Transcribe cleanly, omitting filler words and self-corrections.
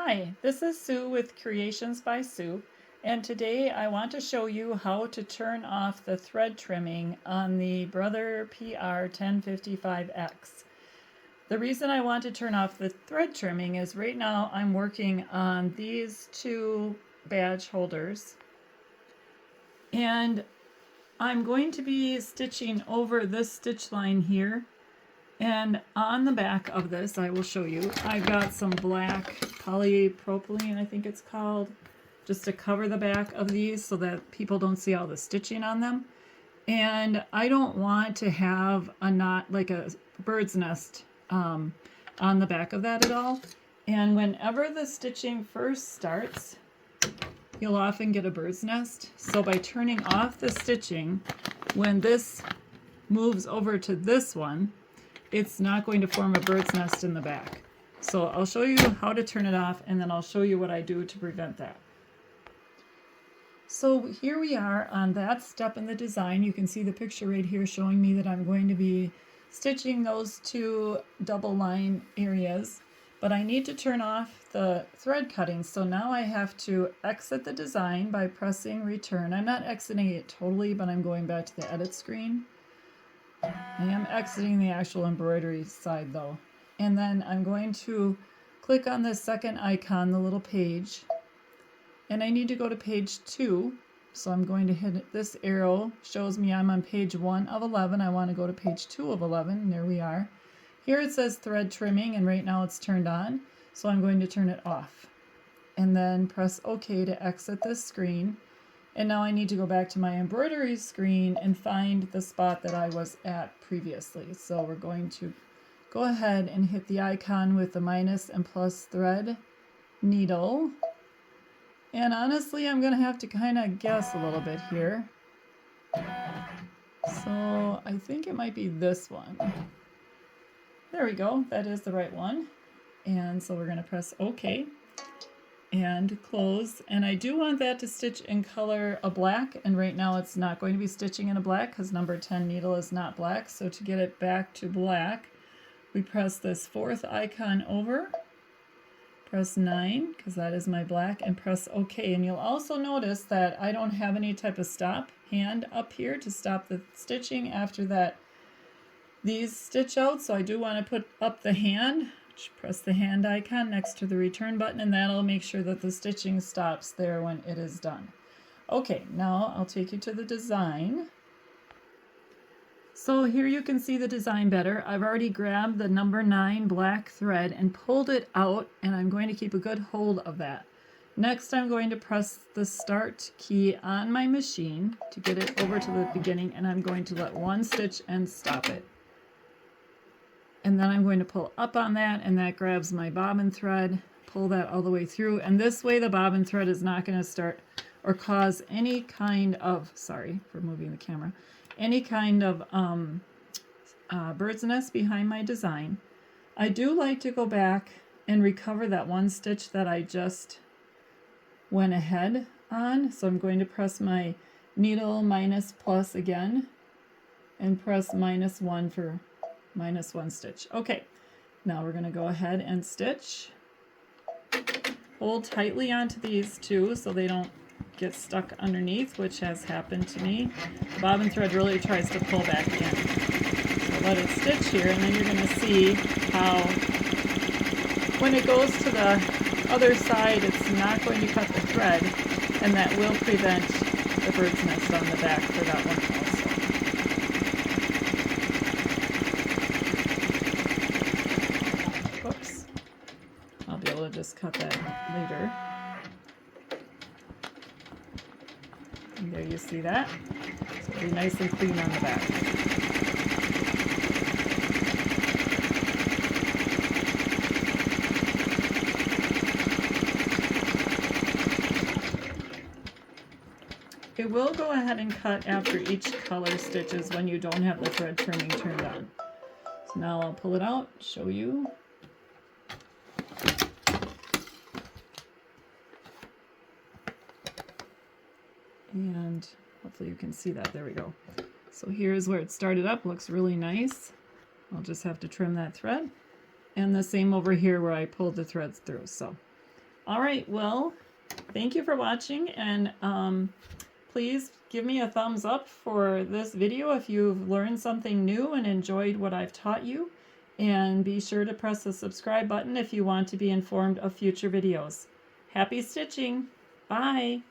Hi, this is Sue with Creations by Sue, and today I want to show you how to turn off the thread trimming on the Brother PR1055X. The reason I want to turn off the thread trimming is right now I'm working on these two badge holders, and I'm going to be stitching over this stitch line here. And on the back of this, I will show you, I've got some black polypropylene, I think it's called, just to cover the back of these so that people don't see all the stitching on them. And I don't want to have a knot, like a bird's nest, on the back of that at all. And whenever the stitching first starts, you'll often get a bird's nest. So by turning off the stitching, when this moves over to this one, it's not going to form a bird's nest in the back. So I'll show you how to turn it off, and then I'll show you what I do to prevent that. So here we are on that step in the design. You can see the picture right here showing me that I'm going to be stitching those two double line areas, but I need to turn off the thread cutting. So now I have to exit the design by pressing return. I'm not exiting it totally, but I'm going back to the edit screen. I am exiting the actual embroidery side though. And then I'm going to click on the second icon, the little page, and I need to go to page 2. So I'm going to hit this arrow, shows me I'm on page 1 of 11. I want to go to page 2 of 11, and there we are. Here it says thread trimming, and right now it's turned on. So I'm going to turn it off. And then press OK to exit this screen. And now I need to go back to my embroidery screen and find the spot that I was at previously. So we're going to go ahead and hit the icon with the minus and plus thread needle. And honestly, I'm going to have to kind of guess a little bit here. So I think it might be this one. There we go. That is the right one. And so we're going to press OK. And close, and I do want that to stitch in color a black, and right now it's not going to be stitching in a black because number 10 needle is not black. So to get it back to black, we press this fourth icon over, press 9 because that is my black, and press OK. And you'll also notice that I don't have any type of stop hand up here to stop the stitching after that these stitch out, so I do want to put up the hand. Press the hand icon next to the return button, and that'll make sure that the stitching stops there when it is done. Okay, now I'll take you to the design. So here you can see the design better. I've already grabbed the number 9 black thread and pulled it out, and I'm going to keep a good hold of that. Next, I'm going to press the start key on my machine to get it over to the beginning, and I'm going to let one stitch and stop it. And then I'm going to pull up on that, and that grabs my bobbin thread, pull that all the way through, and this way the bobbin thread is not going to start or cause any kind of, sorry for moving the camera, any kind of bird's nest behind my design. I do like to go back and recover that one stitch that I just went ahead on, so I'm going to press my needle minus plus again and press -1 for -1 stitch. Okay, now we're going to go ahead and stitch. Hold tightly onto these two so they don't get stuck underneath, which has happened to me. The bobbin thread really tries to pull back in. So let it stitch here, and then you're going to see how when it goes to the other side, it's not going to cut the thread, and that will prevent the bird's nest on the back for that one also. Just cut that later. And there you see that. So it'll be nice and clean on the back. It will go ahead and cut after each color stitches when you don't have the thread trimming turned on. So now I'll pull it out, show you. And hopefully you can see that. There we go. So here's where it started up. Looks really nice. I'll just have to trim that thread. And the same over here where I pulled the threads through. So All right, well, thank you for watching, and please give me a thumbs up for this video if you've learned something new and enjoyed what I've taught you. And be sure to press the subscribe button if you want to be informed of future videos. Happy stitching! Bye!